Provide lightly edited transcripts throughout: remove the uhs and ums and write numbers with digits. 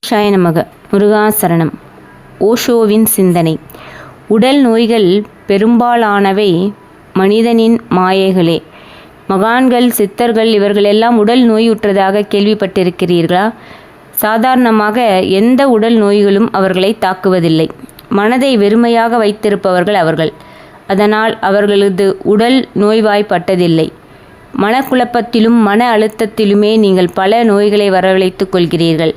நமக. முருகாசரணம். ஓஷோவின் சிந்தனை. உடல் நோய்கள் பெரும்பாலானவை மனிதனின் மாயைகளே. மகான்கள், சித்தர்கள் இவர்களெல்லாம் உடல் நோயுற்றதாக கேள்விப்பட்டிருக்கிறீர்களா? சாதாரணமாக எந்த உடல் நோய்களும் அவர்களை தாக்குவதில்லை. மனதை வெறுமையாக வைத்திருப்பவர்கள் அவர்கள். அதனால் அவர்களது உடல் நோய்வாய்ப்பட்டதில்லை. மனக்குழப்பத்திலும் மன அழுத்தத்திலுமே நீங்கள் பல நோய்களை வரவழைத்துக் கொள்கிறீர்கள்.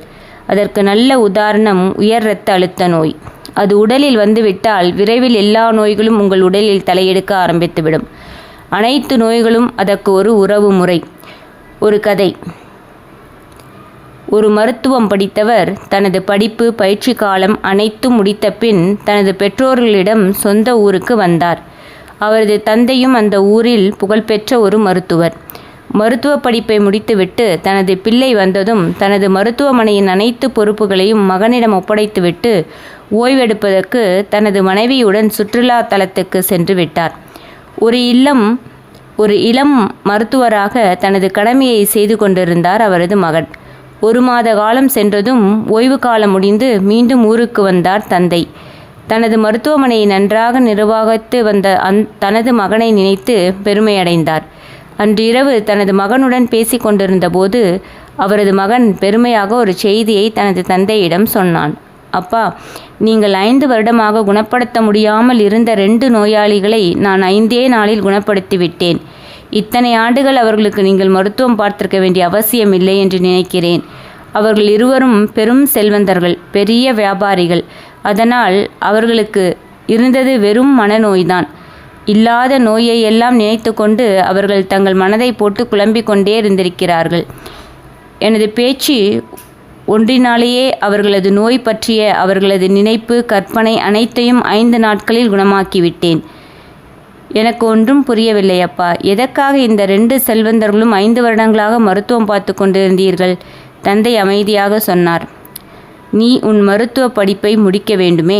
அதற்கு நல்ல உதாரணம் உயர் இரத்த அழுத்த நோய். அது உடலில் வந்துவிட்டால் விரைவில் எல்லா நோய்களும் உங்கள் உடலில் தலையெடுக்க ஆரம்பித்துவிடும். அனைத்து நோய்களும் அதற்கு ஒரு உறவு முறை. ஒரு கதை. ஒரு மருத்துவம் படித்தவர் தனது படிப்பு, பயிற்சி காலம் அனைத்தும் முடித்த பின் தனது பெற்றோர்களிடம் சொந்த ஊருக்கு வந்தார். அவரது தந்தையும் அந்த ஊரில் புகழ்பெற்ற ஒரு மருத்துவர். மருத்துவ படிப்பை முடித்துவிட்டு தனது பிள்ளை வந்ததும் தனது மருத்துவமனையின் அனைத்து பொறுப்புகளையும் மகனிடம் ஒப்படைத்துவிட்டு ஓய்வெடுப்பதற்கு தனது மனைவியுடன் சுற்றுலா தலத்துக்கு சென்று விட்டார். ஒரு இளம் மருத்துவராக தனது கடமையை செய்து கொண்டிருந்தார் அவரது மகன். 1 மாத காலம் சென்றதும் ஓய்வு காலம் முடிந்து மீண்டும் ஊருக்கு வந்தார் தந்தை. தனது மருத்துவமனையை நன்றாக நிர்வகித்து வந்த தனது மகனை நினைத்து பெருமையடைந்தார். அன்று இரவு தனது மகனுடன் பேசி கொண்டிருந்த போது அவரது மகன் பெருமையாக ஒரு செய்தியை தனது தந்தையிடம் சொன்னான். அப்பா, நீங்கள் 5 வருடமாக குணப்படுத்த முடியாமல் இருந்த 2 நோயாளிகளை நான் 5 நாளில் குணப்படுத்தி விட்டேன். இத்தனை ஆண்டுகள் அவர்களுக்கு நீங்கள் மருத்துவம் பார்த்திருக்க வேண்டிய அவசியம் இல்லை என்று நினைக்கிறேன். அவர்கள் இருவரும் பெரும் செல்வந்தர்கள், பெரிய வியாபாரிகள். அதனால் அவர்களுக்கு இருந்தது வெறும் மனநோய்தான். இல்லாத நோயை எல்லாம் நினைத்து கொண்டு அவர்கள் தங்கள் மனதை போட்டு குழம்பிக் கொண்டே இருந்திருக்கிறார்கள். எனது பேச்சு ஒன்றினாலேயே அவர்களது நோய் பற்றிய அவர்களது நினைப்பு, கற்பனை அனைத்தையும் 5 நாட்களில் குணமாக்கிவிட்டேன். எனக்கு ஒன்றும் புரியவில்லை அப்பா. எதற்காக இந்த 2 செல்வந்தர்களும் 5 வருடங்களாக மருத்துவம் பார்த்து கொண்டிருந்தீர்கள்? தந்தை அமைதியாக சொன்னார். நீ உன் மருத்துவ படிப்பை முடிக்க வேண்டுமே.